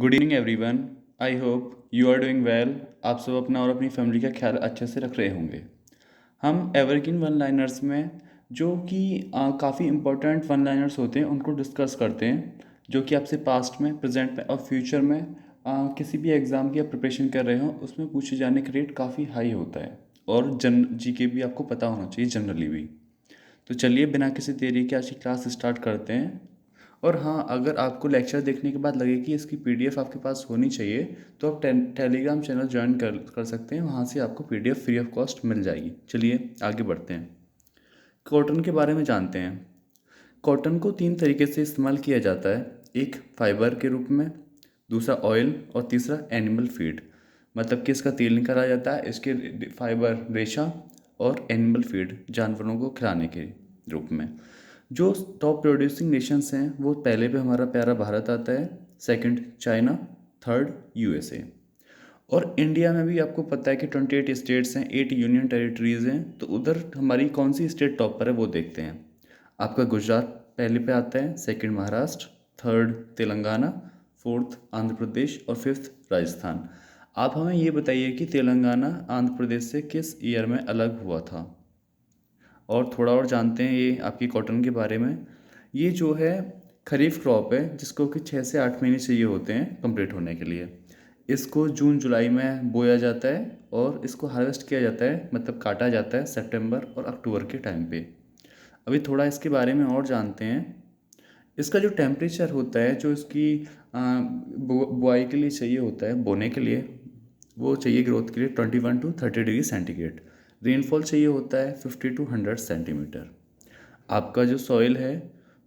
Good evening everyone. I hope you are doing well. आप सब अपना और अपनी फैमिली का ख्याल अच्छे से रख रहे होंगे। हम एवरग्रीन वन लाइनर्स में जो कि काफ़ी इंपॉर्टेंट वन लाइनर्स होते हैं उनको डिस्कस करते हैं, जो कि आपसे पास्ट में, प्रेजेंट में और फ्यूचर में किसी भी एग्ज़ाम की आप प्रिपरेशन कर रहे हो उसमें पूछे जाने का रेट काफ़ी हाई होता है। और जीके भी आपको पता होना चाहिए जनरली भी। तो चलिए बिना किसी देरी के आज की क्लास स्टार्ट करते हैं। और हाँ, अगर आपको लेक्चर देखने के बाद लगे कि इसकी पीडीएफ आपके पास होनी चाहिए तो आप टेलीग्राम चैनल ज्वाइन कर सकते हैं। वहाँ से आपको पीडीएफ फ्री ऑफ कॉस्ट मिल जाएगी। चलिए आगे बढ़ते हैं, कॉटन के बारे में जानते हैं। कॉटन को 3 तरीके से इस्तेमाल किया जाता है। एक फाइबर के रूप में, दूसरा ऑयल और तीसरा एनिमल फीड। मतलब कि इसका तेल निकाला जाता है, इसके फाइबर रेशा और एनिमल फीड जानवरों को खिलाने के रूप में। जो टॉप प्रोड्यूसिंग नेशंस हैं वो पहले पे हमारा प्यारा भारत आता है, सेकंड चाइना, थर्ड यूएसए। और इंडिया में भी आपको पता है कि 28 स्टेट्स हैं, 8 यूनियन टेरिटरीज़ हैं। तो उधर हमारी कौन सी स्टेट टॉप पर है वो देखते हैं। आपका गुजरात पहले पे आता है, second Maharashtra, third Telangana, fourth Andhra Pradesh और फिफ्थ राजस्थान। आप हमें ये बताइए कि तेलंगाना आंध्र प्रदेश से किस ईयर में अलग हुआ था। और थोड़ा और जानते हैं ये आपकी कॉटन के बारे में। ये जो है खरीफ क्रॉप है जिसको कि 6 से 8 महीने चाहिए होते हैं कंप्लीट होने के लिए। इसको जून जुलाई में बोया जाता है और इसको हार्वेस्ट किया जाता है, मतलब काटा जाता है सितंबर और अक्टूबर के टाइम पे। अभी थोड़ा इसके बारे में और जानते हैं। इसका जो टेम्परेचर होता है, जो इसकी बुआई के लिए चाहिए होता है, बोने के लिए, वो चाहिए ग्रोथ के लिए 21 to 30 डिग्री सेंटीग्रेड। रेनफॉल चाहिए होता है 50 to 100 सेंटीमीटर। आपका जो सॉइल है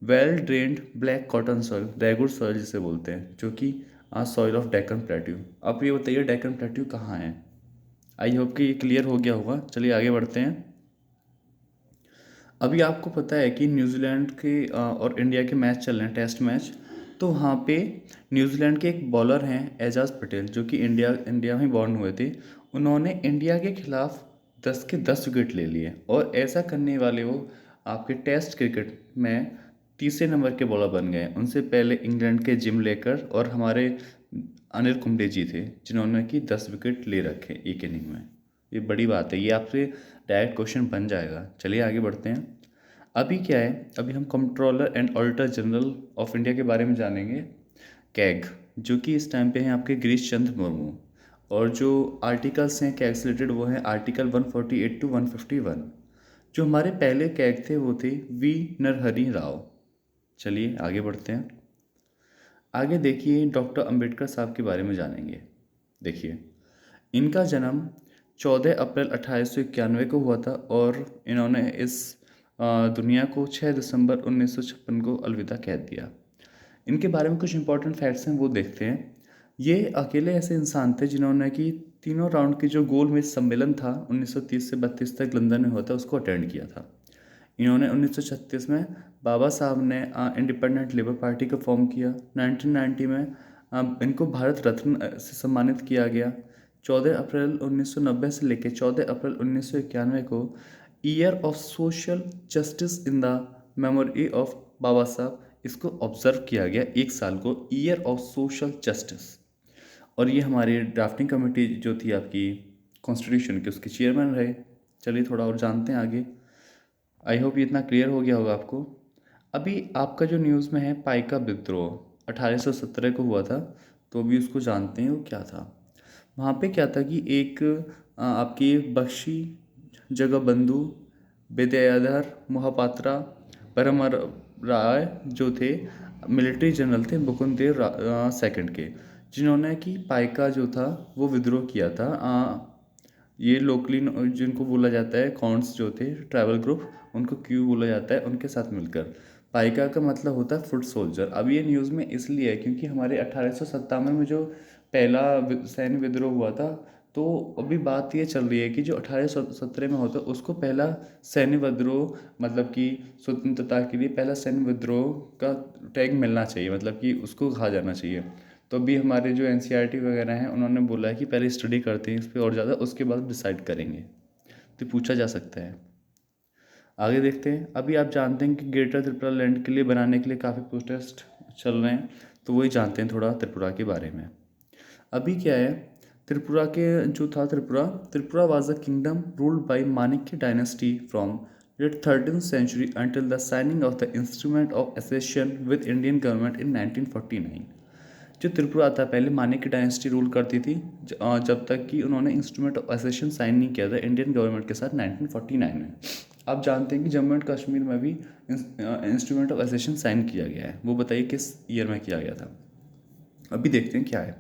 well drained black cotton soil, regur soil जिसे बोलते हैं, जो कि सॉइल ऑफ डेक्कन प्लेट्यू। आप ये बताइए डेक्कन प्लेट्यू कहाँ है। आई होप कि ये क्लियर हो गया होगा। चलिए आगे बढ़ते हैं। अभी आपको पता है कि न्यूजीलैंड के और इंडिया के मैच चल रहे हैं, टेस्ट मैच। तो वहाँ पे न्यूजीलैंड के एक बॉलर हैं एजाज पटेल, जो कि इंडिया में बॉर्न हुए थे। उन्होंने इंडिया के खिलाफ 10 के 10 विकेट ले लिए और ऐसा करने वाले वो आपके टेस्ट क्रिकेट में तीसरे नंबर के बॉलर बन गए। उनसे पहले इंग्लैंड के जिम लेकर और हमारे अनिल कुंबले जी थे, जिन्होंने कि 10 विकेट ले रखे एक इनिंग में। ये बड़ी बात है, ये आपसे डायरेक्ट क्वेश्चन बन जाएगा। चलिए आगे बढ़ते हैं। अभी क्या है, अभी हम controller and auditor general of India के बारे में जानेंगे, कैग, जो कि इस टाइम पे हैं आपके गिरीश चंद्र मुर्मू। और जो आर्टिकल्स हैं कैग से रिलेटेड वो हैं आर्टिकल 148 to 151। जो हमारे पहले कैग थे वो थे वी नरहरि राव। चलिए आगे बढ़ते हैं। आगे देखिए डॉक्टर अंबेडकर साहब के बारे में जानेंगे। देखिए इनका जन्म 14 अप्रैल 1891 को हुआ था और इन्होंने इस दुनिया को 6 दिसंबर 1956 को अलविदा कह दिया। इनके बारे में कुछ इंपॉर्टेंट फैक्ट्स हैं वो देखते हैं। ये अकेले ऐसे इंसान थे जिन्होंने कि तीनों राउंड की जो गोल मेज सम्मेलन था 1930 से 32 तक लंदन में हुआ था उसको अटेंड किया था। इन्होंने 1936 में बाबा साहब ने इंडिपेंडेंट लेबर पार्टी को फॉर्म किया। 1990 में इनको भारत रत्न से सम्मानित किया गया। 14 अप्रैल 1990 से लेकर 14 अप्रैल 1991 को year of social justice in the memory of Baba Saheb, इसको ऑब्जर्व किया गया एक साल को, ईयर ऑफ सोशल जस्टिस। और ये हमारी ड्राफ्टिंग कमेटी जो थी आपकी कॉन्स्टिट्यूशन की, उसके चेयरमैन रहे। चलिए थोड़ा और जानते हैं आगे। आई होप ये इतना क्लियर हो गया होगा आपको। अभी आपका जो न्यूज़ में है पाइका विद्रोह 1817 को हुआ था, तो अभी उसको जानते हैं वो क्या था। वहाँ पे क्या था कि एक आपकी बख्शी जगबंधु विद्याधर मोहपात्रा परमर राय जो थे मिलिट्री जनरल थे मुकुंददेव सेकंड के, जिन्होंने कि पाइका जो था वो विद्रोह किया था। ये लोकली जिनको बोला जाता है कॉन्ट्स जो थे ट्राइबल ग्रुप, उनको क्यों बोला जाता है, उनके साथ मिलकर। पाइका का मतलब होता है फुट सोल्जर। अब ये न्यूज़ में इसलिए है क्योंकि हमारे 1857 में जो पहला सैन्य विद्रोह हुआ था, तो अभी बात ये चल रही है कि जो 1817 में होता उसको पहला सैन्य विद्रोह, मतलब कि स्वतंत्रता के लिए पहला सैन्य विद्रोह का टैग मिलना चाहिए, मतलब कि उसको कहा जाना चाहिए। तो अभी हमारे जो एनसीईआरटी वगैरह हैं उन्होंने बोला है कि पहले स्टडी करते हैं इस पर और ज़्यादा, उसके बाद डिसाइड करेंगे। तो पूछा जा सकता है। आगे देखते हैं। अभी आप जानते हैं कि ग्रेटर त्रिपुरा लैंड के लिए बनाने के लिए काफ़ी प्रोटेस्ट चल रहे हैं। तो वही जानते हैं थोड़ा त्रिपुरा के बारे में। अभी क्या है, त्रिपुरा के जो था, Tripura was a kingdom ruled by Manikya dynasty from late 13th century until the signing of the instrument of accession with Indian government in 1949। जो त्रिपुरा था पहले माणिक्य डायनेस्टी रूल करती थी, जब तक कि उन्होंने इंस्ट्रूमेंट ऑफ एसेशन साइन नहीं किया था इंडियन गवर्नमेंट के साथ 1949 में। आप जानते हैं कि जम्मू एंड कश्मीर में भी इंस्ट्रूमेंट ऑफ एसेशन साइन किया गया है। वो बताइए किस ईयर में किया गया था। अभी देखते हैं क्या है।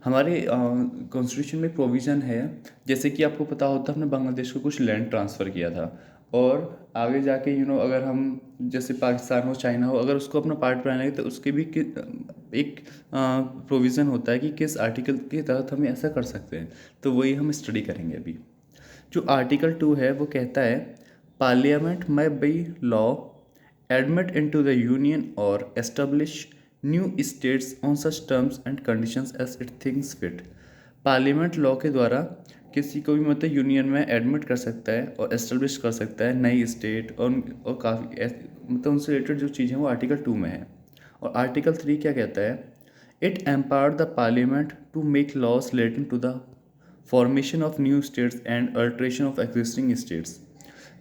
हमारे कॉन्स्टिट्यूशन में प्रोविज़न है, जैसे कि आपको पता होता है हमने बांग्लादेश को कुछ लैंड ट्रांसफ़र किया था, और आगे जाके अगर हम जैसे पाकिस्तान हो, चाइना हो, अगर उसको अपना पार्ट बनाएंगे तो उसके भी एक प्रोविज़न होता है कि किस आर्टिकल के तहत हम ऐसा कर सकते हैं। तो वही हम स्टडी करेंगे अभी। जो आर्टिकल 2 है वो कहता है पार्लियामेंट में by law admit into the union और establish new states on such terms and conditions as it thinks fit. Parliament law के द्वारा किसी को भी मतलब यूनियन में एडमिट कर सकता है और एस्टेब्लिश कर सकता है नई स्टेट, और काफ़ी मतलब उनसे रिलेटेड जो चीज़ें वो आर्टिकल 2 में है। और आर्टिकल 3 क्या कहता है, it empower the parliament to make laws relating to the formation of new states and alteration of existing states.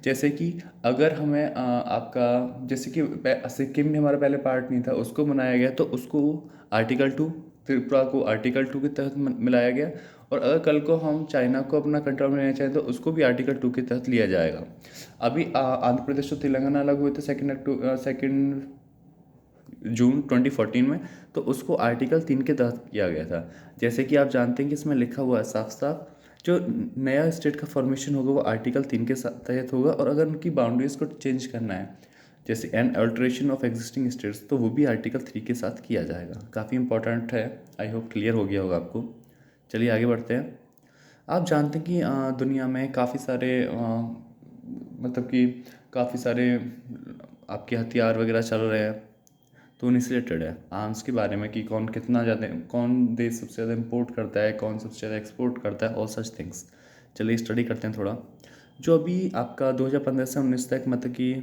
जैसे कि अगर हमें आपका जैसे कि सिक्किम भी हमारा पहले पार्ट नहीं था, उसको बनाया गया, तो उसको आर्टिकल 2, त्रिपुरा को आर्टिकल 2 के तहत मिलाया गया। और अगर कल को हम चाइना को अपना कंट्रोल में लेना चाहें तो उसको भी आर्टिकल 2 के तहत लिया जाएगा। अभी आंध्र प्रदेश और तेलंगाना अलग हुए थे 2 जून 2014 में, तो उसको आर्टिकल 3 के तहत किया गया था। जैसे कि आप जानते हैं कि इसमें लिखा हुआ है साफ साफ, जो नया स्टेट का फॉर्मेशन होगा वो आर्टिकल 3 के तहत होगा, और अगर उनकी बाउंड्रीज को चेंज करना है जैसे and alteration of existing states, तो वो भी आर्टिकल 3 के साथ किया जाएगा। काफ़ी इंपॉर्टेंट है, आई होप क्लियर हो गया होगा आपको। चलिए आगे बढ़ते हैं। आप जानते हैं कि दुनिया में काफ़ी सारे मतलब कि काफ़ी सारे आपके हथियार वगैरह चल रहे हैं, तो उन्हीं से रिलेटेड है आर्म्स के बारे में कि कौन कितना ज़्यादा, कौन देश सबसे ज़्यादा इंपोर्ट करता है, कौन सबसे ज़्यादा एक्सपोर्ट करता है, ऑल सच थिंग्स। चलिए स्टडी करते हैं थोड़ा। जो अभी आपका 2015 से 19 तक मतलब कि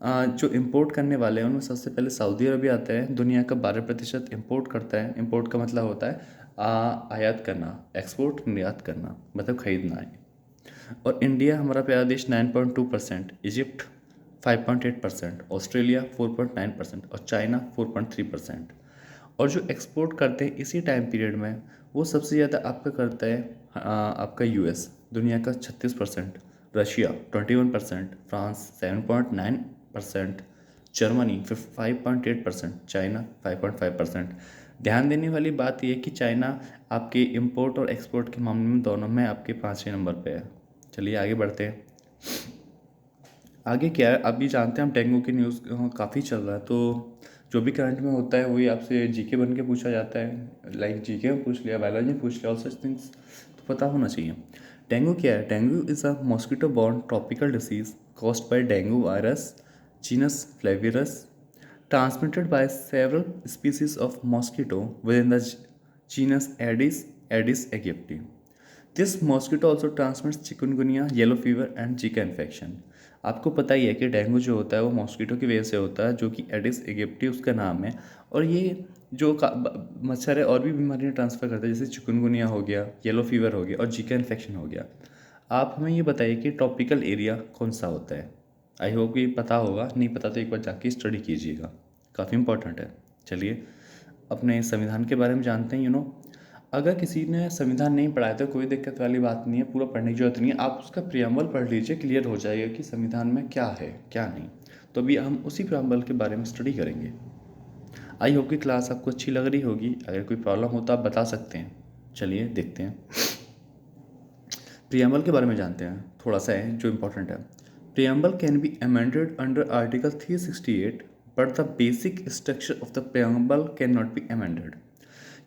जो इंपोर्ट करने वाले हैं उनमें सबसे पहले सऊदी अरबिया आता है, दुनिया का 12% इंपोर्ट करता है। इंपोर्ट का मतलब होता है आयात करना, एक्सपोर्ट निर्यात करना मतलब खरीदना है। और इंडिया हमारा प्यारा देश 9.2%, इजिप्ट 5.8%, ऑस्ट्रेलिया 4.9% और चाइना 4.3%। और जो एक्सपोर्ट करते हैं इसी टाइम पीरियड में वो सबसे ज़्यादा आपका करता है आपका यूएस, दुनिया का 36%, रशिया 21%, फ्रांस 7.9%, जर्मनी 5.8%, चाइना 5.5%। ध्यान देने वाली बात यह है कि चाइना आपके इंपोर्ट और एक्सपोर्ट के मामले में दोनों में आपके 5वें नंबर पे है। चलिए आगे बढ़ते हैं। आगे क्या है, अभी जानते हैं हम डेंगू की न्यूज़ काफ़ी चल रहा है, तो जो भी करंट में होता है वही आपसे जीके बन के पूछा जाता है। लाइक जीके में पूछ लिया, बायोलॉजी में पूछ लिया, ऑल सच थिंग्स तो पता होना चाहिए। डेंगू क्या है, dengue is a mosquito borne tropical disease caused by dengue virus genus flavivirus, transmitted by several species of mosquito within the genus Aedes aegypti. This mosquito also transmits chikungunya, yellow fever and Zika infection. आपको पता ही है कि dengue जो होता है वो mosquito की वजह से होता है, जो कि एडिस एगिप्टी उसका नाम है। और ये जो मच्छर है और भी बीमारियां ट्रांसफ़र करता है, जैसे चिकुनगुनिया हो गया, येलो फीवर हो गया और जीका इन्फेक्शन हो गया। आप हमें ये बताइए कि ट्रॉपिकल एरिया कौन सा होता है। आई होप ये पता होगा, नहीं पता तो एक बार जाके स्टडी कीजिएगा, काफ़ी इंपॉर्टेंट है। चलिए अपने संविधान के बारे में जानते हैं। अगर किसी ने संविधान नहीं पढ़ा है तो कोई दिक्कत वाली बात नहीं है, पूरा पढ़ने की जरूरत नहीं है, आप उसका प्रियम्बल पढ़ लीजिए, क्लियर हो जाएगा कि संविधान में क्या है क्या नहीं। तो अभी हम उसी प्रियम्बल के बारे में स्टडी करेंगे। आई होप कि क्लास आपको अच्छी लग रही होगी, अगर कोई प्रॉब्लम हो तो आप बता सकते हैं। चलिए देखते हैं, प्रियम्बल के बारे में जानते हैं, थोड़ा सा है जो इम्पोर्टेंट है। Preamble can be amended under article 368 but the basic structure of the preamble can not be amended.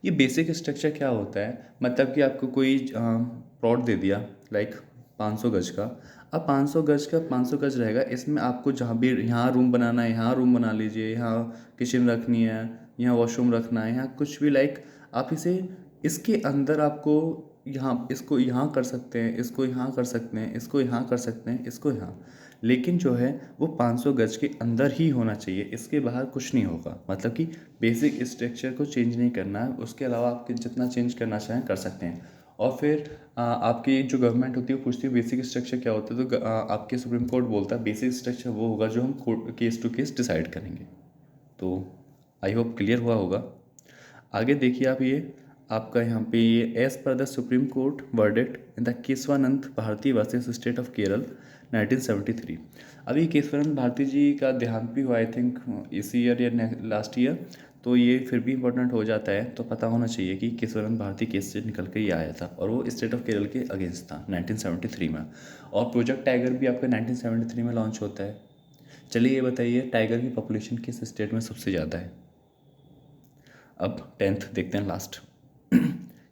ये बेसिक स्ट्रक्चर क्या होता है, मतलब कि आपको कोई प्लॉट दे दिया लाइक 500 गज का, अब 500 गज का 500 गज रहेगा, इसमें आपको जहाँ भी यहाँ रूम बनाना है यहाँ रूम बना लीजिए, यहाँ किचन रखनी है, यहाँ वॉशरूम रखना है, यहाँ कुछ भी लाइक आप इसे इसके अंदर आपको यहाँ इसको यहाँ कर सकते हैं, इसको यहाँ कर सकते हैं, इसको यहाँ कर सकते हैं, इसको यहाँ, लेकिन जो है वो 500 गज के अंदर ही होना चाहिए, इसके बाहर कुछ नहीं होगा। मतलब कि बेसिक स्ट्रक्चर को चेंज नहीं करना है, उसके अलावा आप जितना चेंज करना चाहें कर सकते हैं। और फिर आपकी जो गवर्नमेंट होती है वो पूछती है बेसिक स्ट्रक्चर क्या होता है, तो आपके सुप्रीम कोर्ट बोलता है बेसिक स्ट्रक्चर वो होगा जो हम केस टू केस डिसाइड करेंगे। तो आई होप क्लियर हुआ होगा। आगे देखिए आप, ये आपका यहाँ पे ये as per the Supreme Court verdict in the Kesavananda Bharati versus state of Kerala 1973। अभी केशवानंद भारती जी का देहांत भी हुआ आई थिंक इसी ईयर या लास्ट ईयर, तो ये फिर भी इम्पोर्टेंट हो जाता है, तो पता होना चाहिए कि केशवानंद भारती केस से निकल कर ही आया था और वो स्टेट ऑफ केरल के अगेंस्ट था 1973 में। और प्रोजेक्ट टाइगर भी आपका 1973 में लॉन्च होता है। चलिए ये बताइए टाइगर की पॉपुलेशन किस स्टेट में सबसे ज़्यादा है। अब 10th देखते हैं लास्ट।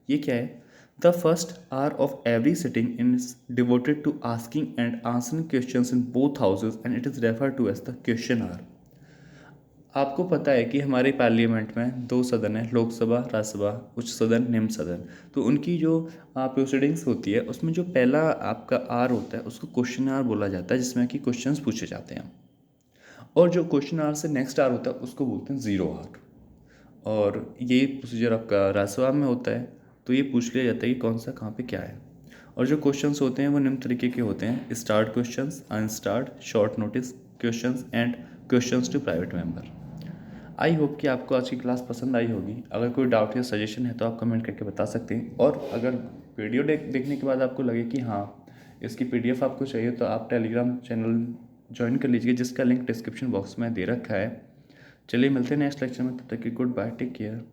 ये क्या है, the first hour of every sitting is devoted to asking and answering questions in both houses and it is refer to as the question hour. आपको पता है कि हमारे पार्लियामेंट में 2 सदन है, लोकसभा राज्यसभा, उच्च सदन निम्न सदन। तो उनकी जो प्रोसीडिंग्स होती है उसमें जो पहला आपका आर होता है उसको क्वेश्चन आवर बोला जाता है, जिसमें कि क्वेश्चंस पूछे जाते हैं। और जो क्वेश्चन आवर से नेक्स्ट आर होता है उसको बोलते हैं ज़ीरो आर। और ये प्रोसीजर आपका राज्यसभा में होता है, तो ये पूछ लिया जाता है कि कौन सा कहाँ पे क्या है। और जो क्वेश्चंस होते हैं वो निम्न तरीके के होते हैं, starred questions, unstarred, short notice questions and questions to private member. I hope कि आपको आज की क्लास पसंद आई होगी। अगर कोई डाउट या सजेशन है तो आप कमेंट करके बता सकते हैं। और अगर वीडियो देखने के बाद आपको लगे कि हाँ इसकी PDF आपको चाहिए तो आप टेलीग्राम चैनल ज्वाइन कर लीजिए, जिसका लिंक डिस्क्रिप्शन बॉक्स में दे रखा है। चलिए मिलते हैं नेक्स्ट लेक्चर में, तब तक की गुड बाय, टेक केयर।